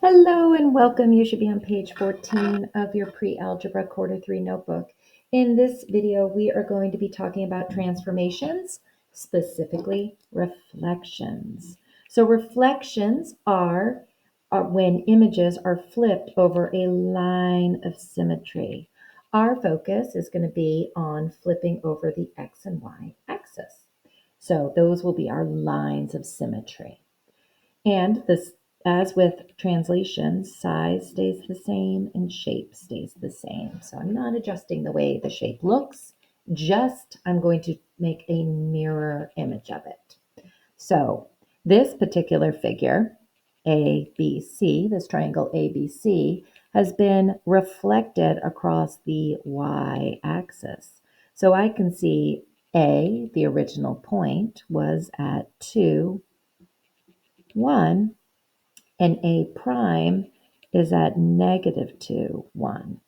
Hello and welcome. You should be on page 14 of your pre-algebra quarter 3 notebook. In this video, we are going to be talking about transformations, specifically reflections. So reflections are when images are flipped over a line of symmetry. Our focus is going to be on flipping over the x and y axis. So those will be our lines of symmetry. And this, as with translation, size stays the same and shape stays the same. So I'm not adjusting the way the shape looks, just I'm going to make a mirror image of it. So this particular figure, ABC, this triangle ABC, has been reflected across the y-axis. So I can see A, the original point, was at 2, 1, and A prime is at -2, 1.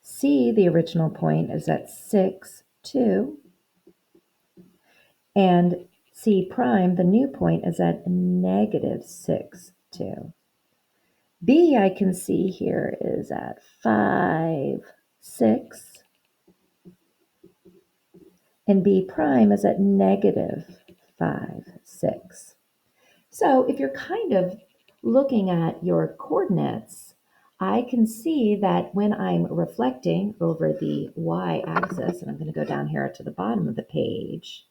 C, the original point, is at 6, 2. And C prime, the new point, is at -6, 2. B, I can see here, is at 5, 6. And B prime is at -5, 6. So if you're kind of looking at your coordinates, I can see that when I'm reflecting over the y-axis, and I'm going to go down here to the bottom of the page,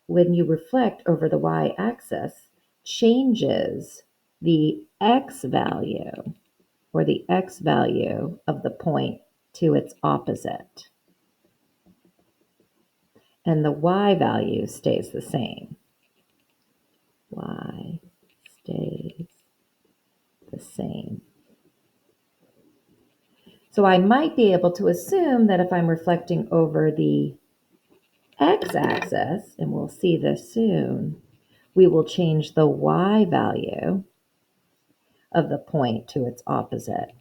when you reflect over the y-axis, changes the x value or the x value of the point to its opposite. And the y value stays the same. Y stays the same. So I might be able to assume that if I'm reflecting over the x-axis, and we'll see this soon, we will change the y value of the point to its opposite.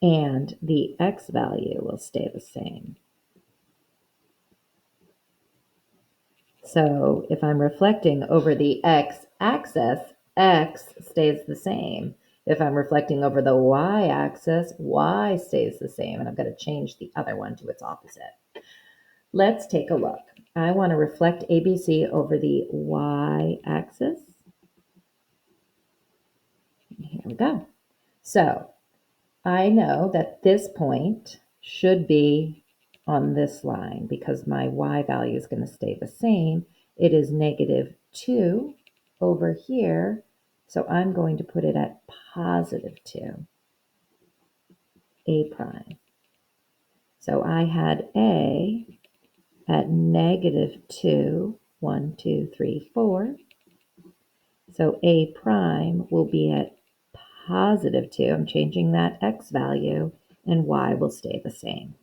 And the x value will stay the same. So if I'm reflecting over the x-axis, x stays the same. If I'm reflecting over the y-axis, y stays the same. And I'm going to change the other one to its opposite. Let's take a look. I want to reflect ABC over the y-axis. Here we go. So I know that this point should be on this line because my y value is going to stay the same. It is -2 over here, so I'm going to put it at +2, A prime. So I had A at -2, 1, 2, 3, 4. So A prime will be at +2. I'm changing that x value, and y will stay the same.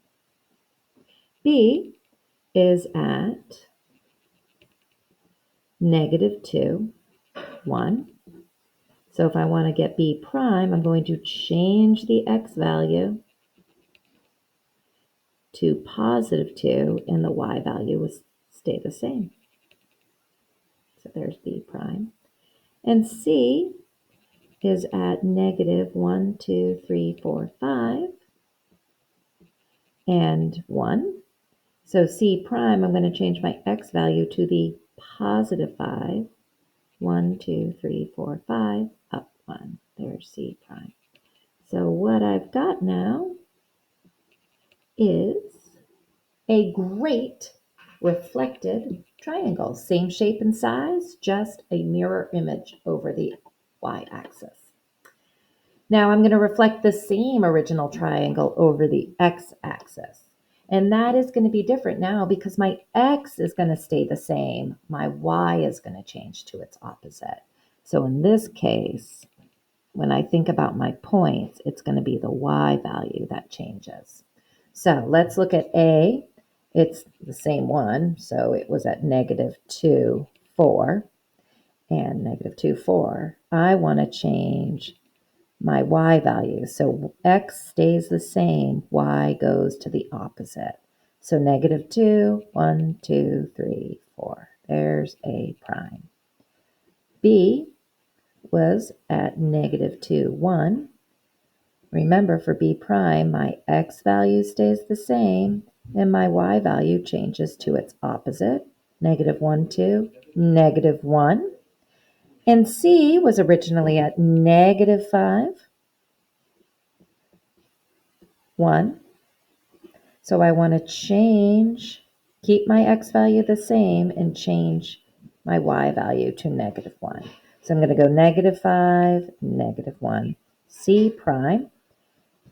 B is at -2, 1. So if I want to get B prime, I'm going to change the x value to +2, and the y value will stay the same. So there's B prime. And C is at -1, 2, 3, 4, 5, and 1. So C prime, I'm going to change my x value to the +5. 1, 2, 3, 4, 5, up 1. There's C prime. So what I've got now is a great reflected triangle. Same shape and size, just a mirror image over the y-axis. Now I'm going to reflect the same original triangle over the x-axis. And that is going to be different now because my x is going to stay the same. My y is going to change to its opposite. So in this case, when I think about my points, it's going to be the y value that changes. So let's look at A. It's the same one. So it was at -2, 4 and -2, 4. I want to change my y value. So x stays the same, y goes to the opposite. So -2, 1, 2, 3, 4. There's A prime. B was at -2, 1. Remember, for b prime, my x value stays the same, and my y value changes to its opposite, -1, 2, -1. And c was originally at -5, 1. So I want to keep my x value the same and change my y value to -1. So I'm going to go -5, -1, c prime.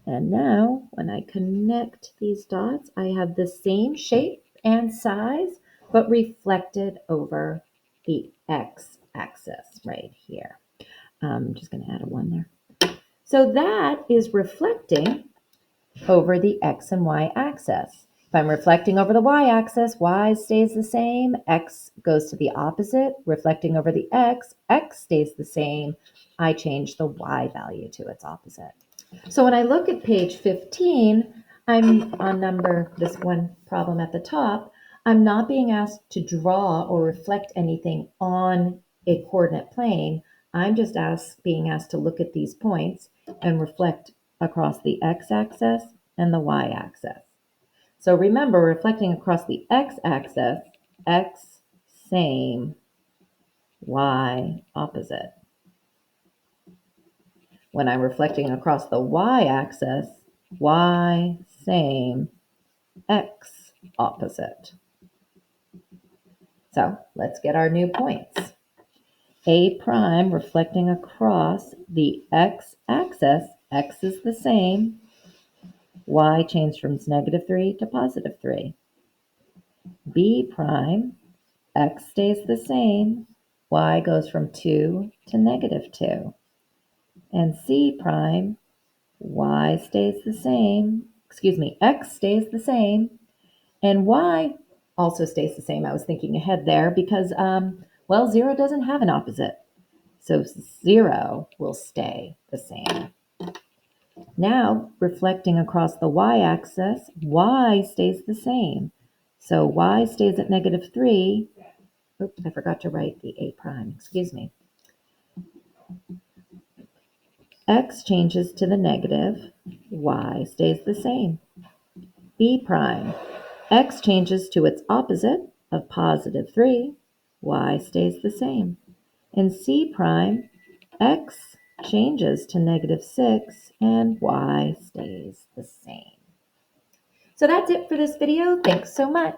And now, when I connect these dots, I have the same shape and size, but reflected over the x-axis right here. I'm just going to add a 1 there. So that is reflecting over the x and y axis. If I'm reflecting over the y-axis, y stays the same, x goes to the opposite. Reflecting over the x stays the same. I change the y value to its opposite. So when I look at page 15, I'm on this one problem at the top. I'm not being asked to draw or reflect anything on a coordinate plane. I'm just being asked to look at these points and reflect across the x-axis and the y-axis. So remember, reflecting across the x-axis, x same, y opposite. When I'm reflecting across the y-axis, y same, x opposite. So let's get our new points. A prime reflecting across the x-axis, x is the same, y changed from -3 to +3. B prime, x stays the same, y goes from 2 to -2. And C prime, y stays the same, x stays the same, and y also stays the same. I was thinking ahead there because, 0 doesn't have an opposite. So 0 will stay the same. Now, reflecting across the y-axis, y stays the same. So y stays at -3. Oops, I forgot to write the A prime, excuse me. X changes to the negative, y stays the same. B prime, x changes to its opposite of +3, y stays the same. And C prime, x changes to -6 and y stays the same. So that's it for this video. Thanks so much.